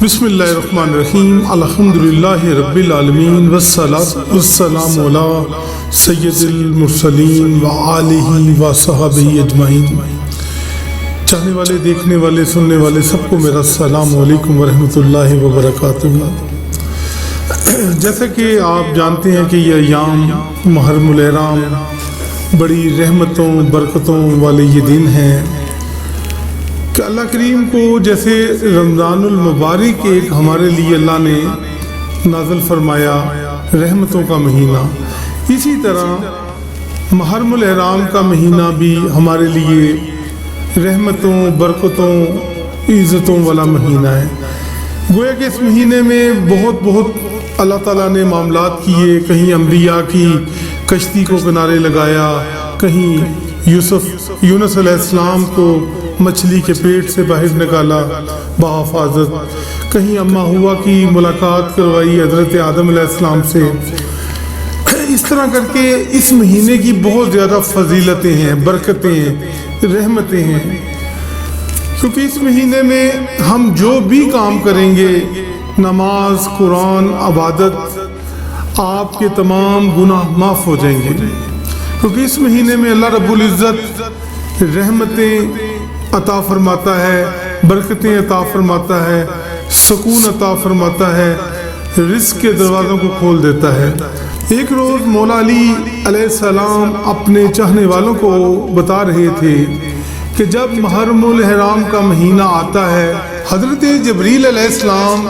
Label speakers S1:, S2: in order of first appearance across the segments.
S1: بسم اللہ الرحمن الرحیم الحمدللہ رب العالمین والصلاة والسلام علی سید المرسلین وآلہ وصحبہ اجمعین۔ چاہنے والے، دیکھنے والے، سننے والے سب کو میرا السلام علیکم ورحمۃ اللہ وبرکاتہ۔ جیسا کہ آپ جانتے ہیں کہ یہ ایام محرم الحرام بڑی رحمتوں برکتوں والے یہ دن ہیں کہ اللہ کریم کو جیسے رمضان المبارک ایک ہمارے لیے اللہ نے نازل فرمایا رحمتوں کا مہینہ، اسی طرح محرم الحرام کا مہینہ بھی ہمارے لیے رحمتوں برکتوں عزتوں والا مہینہ ہے۔ گویا کہ اس مہینے میں بہت اللہ تعالیٰ نے معاملات کیے، کہیں انبیاء کی کشتی کو کنارے لگایا، کہیں یونس علیہ السلام کو مچھلی کے پیٹ سے باہر نکالا بحفاظت، کہیں اما ہوا کی ملاقات کروائی حضرت آدم علیہ السلام سے۔ اس طرح کر کے اس مہینے کی بہت زیادہ فضیلتیں ہیں، برکتیں ہیں، رحمتیں ہیں، کیونکہ اس مہینے میں ہم جو بھی کام کریں گے، نماز، قرآن، عبادت، آپ کے تمام گناہ معاف ہو جائیں گے، کیونکہ اس مہینے میں اللہ رب العزت رحمتیں عطا فرماتا ہے، برکتیں عطا فرماتا ہے، سکون عطا فرماتا ہے، رزق کے دروازوں کو کھول دیتا ہے۔ ایک روز مولا علی علیہ السلام اپنے چاہنے والوں کو بتا رہے تھے کہ جب محرم الحرام کا مہینہ آتا ہے، حضرت جبریل علیہ السلام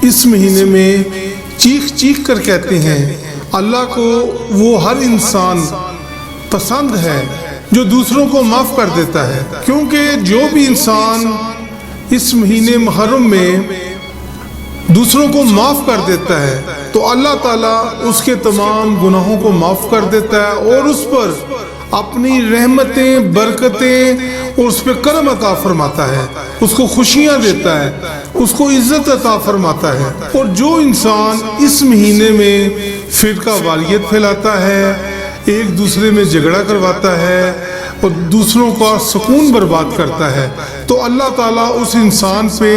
S1: اس مہینے میں چیخ چیخ کر کہتے ہیں اللہ کو وہ ہر انسان پسند ہے جو دوسروں کو معاف کر دیتا ہے، کیونکہ جو بھی انسان اس مہینے محرم میں دوسروں کو معاف کر دیتا ہے تو اللہ تعالیٰ اس کے تمام گناہوں کو معاف کر دیتا ہے اور اس پر اپنی رحمتیں برکتیں اور اس پہ کرم عطا فرماتا ہے، اس کو خوشیاں دیتا ہے، اس کو عزت عطا فرماتا ہے۔ اور جو انسان اس مہینے میں فرقہ واریت پھیلاتا ہے، ایک دوسرے میں جھگڑا کرواتا ہے اور دوسروں کا سکون برباد کرتا ہے، تو اللہ تعالیٰ اس انسان پہ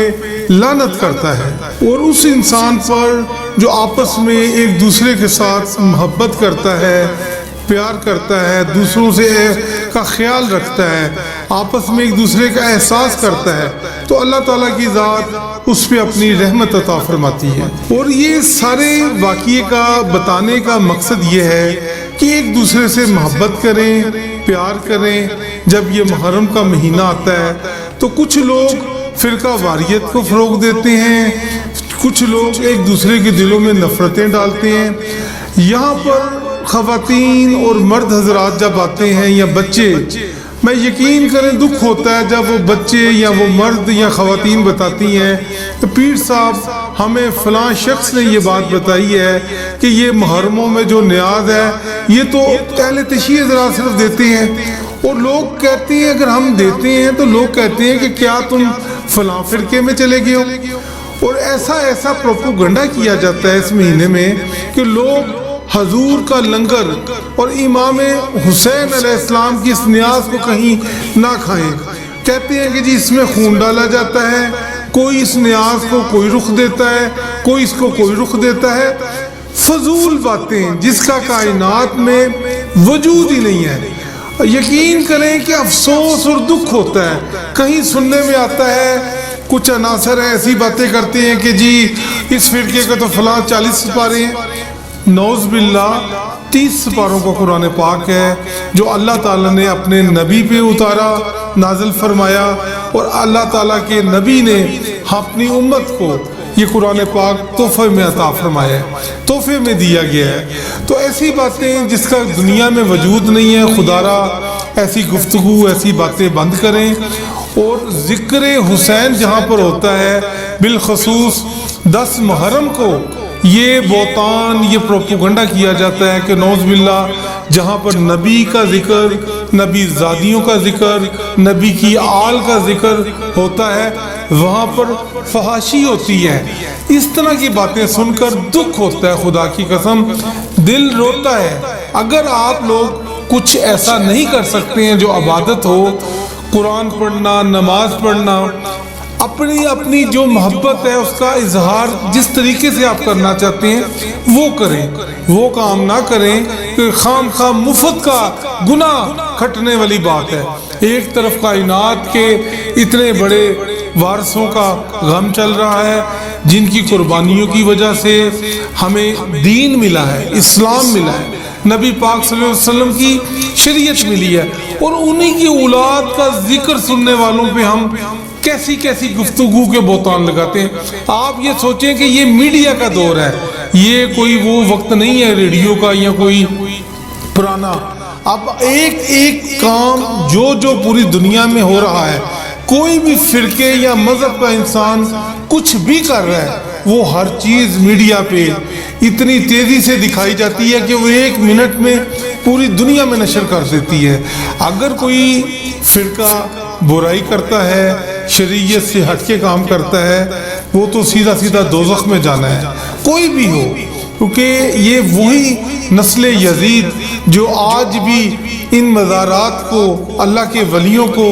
S1: لعنت کرتا ہے، اور اس انسان پر جو آپس میں ایک دوسرے کے ساتھ محبت کرتا ہے، پیار کرتا ہے، دوسروں سے کا خیال رکھتا ہے، آپس میں ایک دوسرے کا احساس کرتا ہے، تو اللہ تعالیٰ کی ذات اس پہ اپنی رحمت عطا فرماتی ہے۔ اور یہ سارے واقعے کا بتانے کا مقصد یہ ہے کہ ایک دوسرے سے محبت کریں، پیار کریں۔ جب یہ محرم کا مہینہ آتا ہے تو کچھ لوگ فرقہ واریت کو فروغ دیتے ہیں، کچھ لوگ ایک دوسرے کے دلوں میں نفرتیں ڈالتے ہیں۔ یہاں پر خواتین اور مرد حضرات جب آتے ہیں یا بچے، میں یقین کریں دکھ ہوتا ہے جب وہ بچے یا وہ مرد یا خواتین بتاتی ہیں کہ پیر صاحب ہمیں فلاں شخص نے یہ بات بتائی ہے کہ یہ محرموں میں جو نیاز ہے یہ تو اہل تشیع حضرات صرف دیتے ہیں، اور لوگ کہتے ہیں اگر ہم دیتے ہیں تو لوگ کہتے ہیں کہ کیا تم فلاں فرقے میں چلے گئے ہو، اور ایسا پروپیگنڈا کیا جاتا ہے اس مہینے میں کہ لوگ حضور کا لنگر اور امام حسین علیہ السلام کی اس نیاز کو کہیں نہ کھائیں۔ کہتے ہیں کہ جی اس میں خون ڈالا جاتا ہے، کوئی اس نیاز کو کوئی رخ دیتا ہے، کوئی اس کو کوئی رخ دیتا ہے۔ فضول باتیں جس کا کائنات میں وجود ہی نہیں ہے۔ یقین کریں کہ افسوس اور دکھ ہوتا ہے، کہیں سننے میں آتا ہے کچھ عناصر ایسی باتیں کرتے ہیں کہ جی اس فرقے کا تو فلاں 40 سپارے ہیں۔ نعوذ باللہ 30 سپاروں کا قرآن پاک ہے جو اللہ تعالیٰ نے اپنے نبی پہ اتارا، نازل فرمایا، اور اللہ تعالیٰ کے نبی نے اپنی امت کو یہ قرآن پاک تحفے میں عطا فرمایا ہے، تحفے میں دیا گیا ہے۔ تو ایسی باتیں جس کا دنیا میں وجود نہیں ہے، خدا را ایسی گفتگو ایسی باتیں بند کریں، اور ذکر حسین جہاں پر ہوتا ہے بالخصوص 10 محرم کو یہ بہتان یہ پروپیگنڈا کیا جاتا ہے کہ نعوذ باللہ جہاں پر نبی کا ذکر، نبی زادیوں کا ذکر، نبی کی آل کا ذکر ہوتا ہے وہاں پر فحاشی ہوتی ہے۔ اس طرح کی باتیں سن کر دکھ ہوتا ہے، خدا کی قسم دل روتا ہے۔ اگر آپ لوگ کچھ ایسا نہیں کر سکتے ہیں جو عبادت ہو، قرآن پڑھنا، نماز پڑھنا، اپنی جو محبت ہے اس کا اظہار جس طریقے سے آپ کرنا چاہتے ہیں وہ کریں، وہ کام نہ کریں کہ خام خواہ مفت کا گناہ کھٹنے والی بات ہے۔ ایک طرف کائنات کے اتنے بڑے وارثوں کا غم چل رہا ہے جن کی قربانیوں کی وجہ سے ہمیں دین ملا ہے، اسلام ملا ہے، نبی پاک صلی اللہ علیہ وسلم کی شریعت ملی ہے، اور انہی کی اولاد کا ذکر سننے والوں پہ ہم کیسی کیسی گفتگو کے بہتان لگاتے ہیں۔ آپ یہ سوچیں کہ یہ میڈیا کا دور ہے، یہ کوئی وہ وقت نہیں ہے ریڈیو کا یا کوئی پرانا۔ اب ایک ایک کام جو پوری دنیا میں ہو رہا ہے، کوئی بھی فرقے یا مذہب کا انسان کچھ بھی کر رہا ہے، وہ ہر چیز میڈیا پہ اتنی تیزی سے دکھائی جاتی ہے کہ وہ 1 منٹ میں پوری دنیا میں نشر کر دیتی ہے۔ اگر کوئی فرقہ برائی کرتا ہے، شریعت سے ہٹ کے کام کرتا ہے، وہ تو سیدھا سیدھا دوزخ میں جانا ہے، کوئی بھی ہو، کیونکہ یہ وہی نسل یزید جو آج بھی ان مزارات کو، اللہ کے ولیوں کو،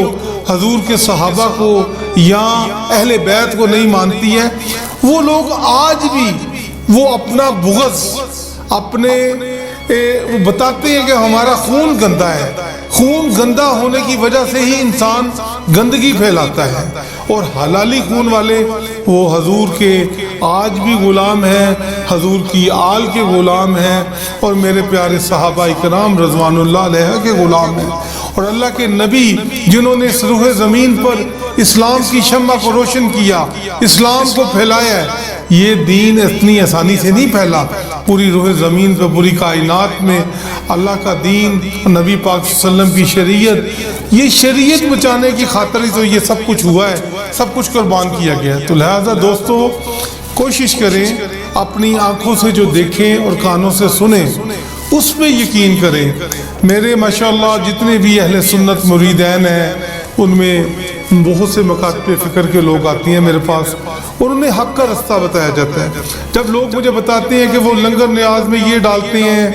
S1: حضور کے صحابہ کو یا اہل بیت کو نہیں مانتی ہے، وہ لوگ آج بھی وہ اپنا بغض وہ بتاتے ہیں کہ ہمارا خون گندا ہے۔ خون گندا ہونے کی وجہ سے ہی انسان گندگی پھیلاتا ہے، اور حلالی خون والے وہ حضور کے آج بھی غلام ہیں، حضور کی آل کے غلام ہیں، اور میرے پیارے صحابہ کرام رضوان اللہ علیہ کے غلام ہیں، اور اللہ کے نبی جنہوں نے اس روح زمین پر اسلام کی شمع کو روشن کیا، اسلام کو پھیلایا ہے۔ یہ دین اتنی آسانی سے نہیں پھیلا، پوری روح زمین پہ، پوری کائنات میں اللہ کا دین، نبی پاک صلی اللہ علیہ وسلم کی شریعت، یہ شریعت بچانے کی خاطر ہی تو یہ سب کچھ ہوا ہے، سب کچھ قربان کیا گیا ہے۔ تو لہذا دوستو کوشش کریں اپنی آنکھوں سے جو دیکھیں اور کانوں سے سنیں اس پہ یقین کریں۔ میرے ماشاءاللہ جتنے بھی اہل سنت مریدین ہیں ان میں بہت سے مکاتب فکر کے لوگ آتی ہیں میرے پاس، اور انہیں حق کا رستہ بتایا جاتا ہے۔ جب لوگ مجھے بتاتے ہیں کہ وہ لنگر نیاز میں یہ ڈالتے ہیں،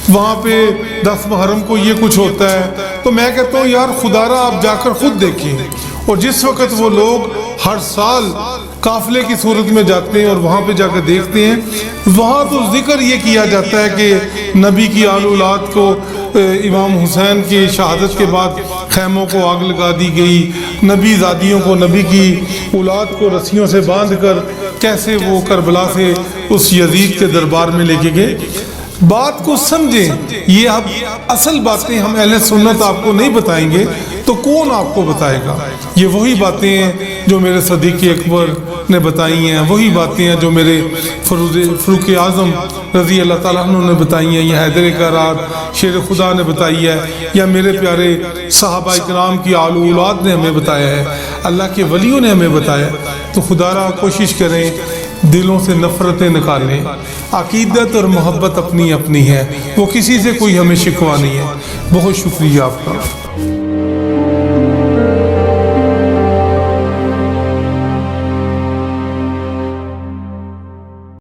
S1: وہاں پہ 10 محرم کو یہ کچھ ہوتا ہے، تو میں کہتا ہوں یار خدا را آپ جا کر خود دیکھیں۔ اور جس وقت وہ لوگ ہر سال قافلے کی صورت میں جاتے ہیں اور وہاں پہ جا کر دیکھتے ہیں، وہاں تو ذکر یہ کیا جاتا ہے کہ نبی کی آل اولاد کو امام حسین کی شہادت کے بعد خیموں کو آگ لگا دی گئی، نبی زادیوں کو، نبی کی اولاد کو رسیوں سے باندھ کر کیسے وہ کربلا سے اس یزید کے دربار میں لے کے گئے۔ بات کو سمجھیں، یہ اب اصل باتیں ہم اہل سنت آپ کو نہیں بتائیں گے تو کون آپ کو بتائے گا؟ یہ وہی باتیں ہیں جو میرے صدیق اکبر نے بتائی ہیں، وہی باتیں ہیں جو میرے فاروق اعظم رضی اللہ تعالیٰ عنہ نے بتائی ہیں، یا حیدر کارات شیر خدا نے بتائی ہے، یا میرے پیارے صحابہ کرام کی آل اولاد نے ہمیں بتایا ہے، اللہ کے ولیوں نے ہمیں بتایا ہے۔ تو خدا را کوشش کریں دلوں سے نفرتیں نکالیں، عقیدت اور محبت اپنی اپنی ہے، وہ کسی سے کوئی ہمیں شکوہ نہیں ہے۔ بہت شکریہ آپ کا۔